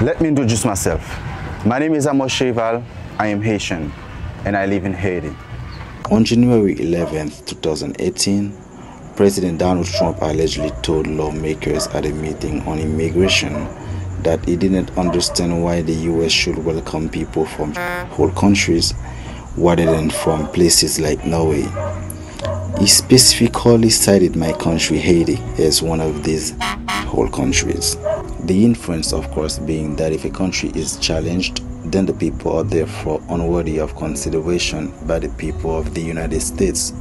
Let me introduce myself. My name is Amos Cheval. I am Haitian, and I live in Haiti. On January 11, 2018, President Donald Trump allegedly told lawmakers at a meeting on immigration that he didn't understand why the U.S. should welcome people from whole countries rather than from places like Norway. He specifically cited my country, Haiti, as one of these whole countries. The inference, of course, being that if a country is challenged, then the people are therefore unworthy of consideration by the people of the United States.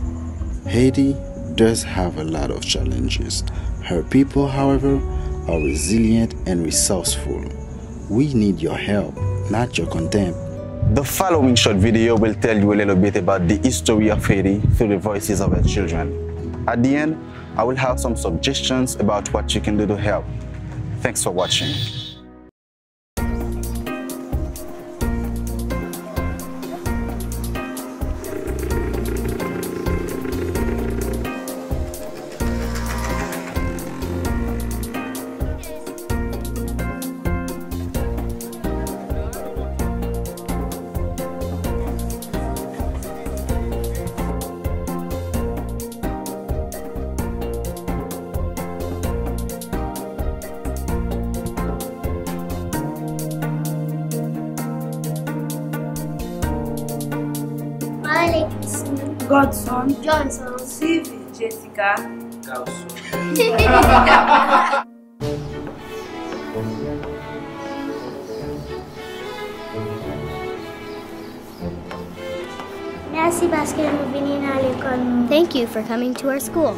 Haiti does have a lot of challenges. Her people, however, are resilient and resourceful. We need your help, not your contempt. The following short video will tell you a little bit about the history of Haiti through the voices of its children. At the end, I will have some suggestions about what you can do to help. Thanks for watching. Godson, Johnson, Sylvie, Jessica, Gausso. Merci parce que nous venons à l'école. Thank you for coming to our school.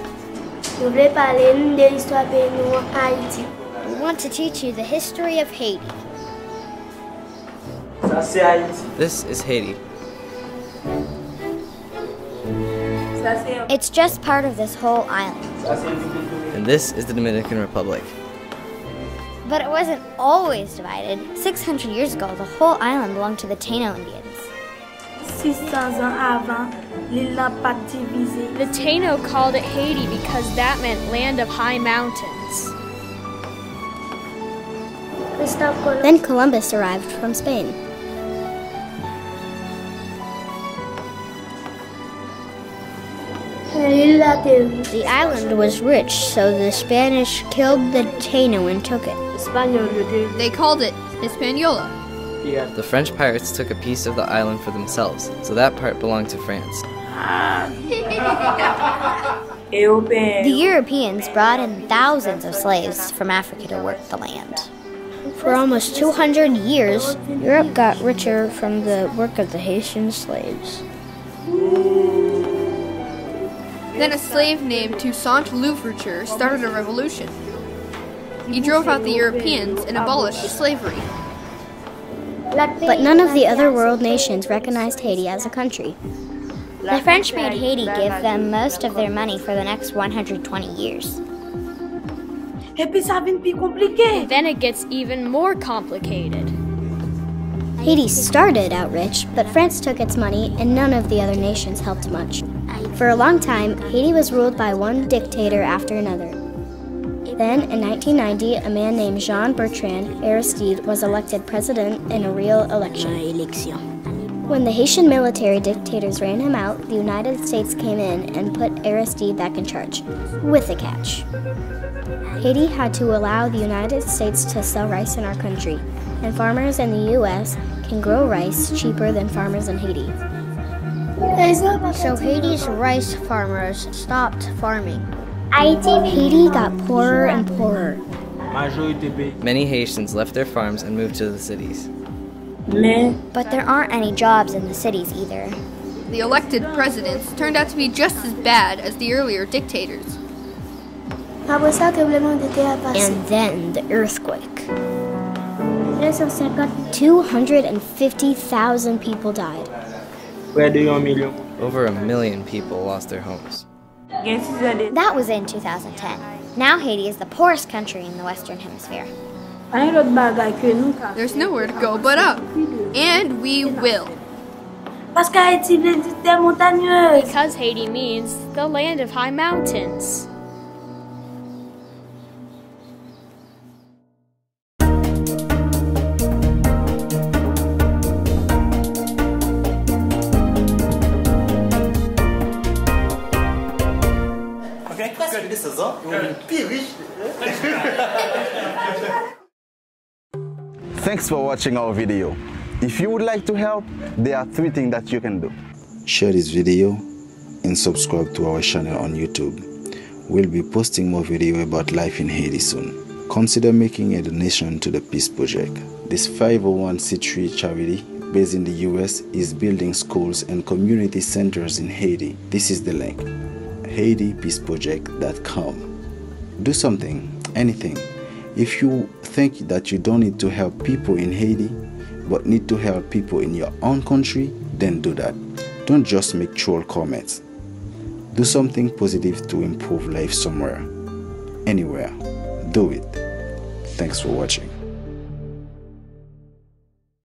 Nous voulons parler de l'histoire de nous en Haïti. We want to teach you the history of Haiti. Ça c'est Haïti. This is Haiti. It's just part of this whole island. And this is the Dominican Republic. But it wasn't always divided. 600 years ago, the whole island belonged to the Taino Indians. 600 ans avant, l'île n'a pas divisé. The Taino called it Haiti because that meant land of high mountains. Then Columbus arrived from Spain. The island was rich, so the Spanish killed the Taino and took it. They called it Hispaniola. The French pirates took a piece of the island for themselves, so that part belonged to France. The Europeans brought in thousands of slaves from Africa to work the land. For almost 200 years, Europe got richer from the work of the Haitian slaves. Then a slave named Toussaint Louverture started a revolution. He drove out the Europeans and abolished slavery. But none of the other world nations recognized Haiti as a country. The French made Haiti give them most of their money for the next 120 years. Then it gets even more complicated. Haiti started out rich, but France took its money and none of the other nations helped much. For a long time, Haiti was ruled by one dictator after another. Then, in 1990, a man named Jean-Bertrand Aristide was elected president in a real election. When the Haitian military dictators ran him out, the United States came in and put Aristide back in charge, with a catch. Haiti had to allow the United States to sell rice in our country, and farmers in the U.S. can grow rice cheaper than farmers in Haiti. So Haiti's rice farmers stopped farming. Haiti got poorer and poorer. Many Haitians left their farms and moved to the cities. But there aren't any jobs in the cities either. The elected presidents turned out to be just as bad as the earlier dictators. And then the earthquake. 250,000 people died. Over 1 million people lost their homes. That was in 2010. Now Haiti is the poorest country in the Western Hemisphere. There's nowhere to go but up. And we will. Because Haiti means the land of high mountains. ans, et on est plus riche. Thanks for watching our video. If you would like to help, there are 3 things that you can do. Share this video and subscribe to our channel on YouTube. We'll be posting more videos about life in Haiti soon. Consider making a donation to the Peace Project. This 501c3 charity based in the US is building schools and community centers in Haiti. This is the link, HaitiPeaceProject.com. Do something, anything. If you think that you don't need to help people in Haiti, but need to help people in your own country, then do that. Don't just make troll comments. Do something positive to improve life somewhere, anywhere. Do it. Thanks for watching.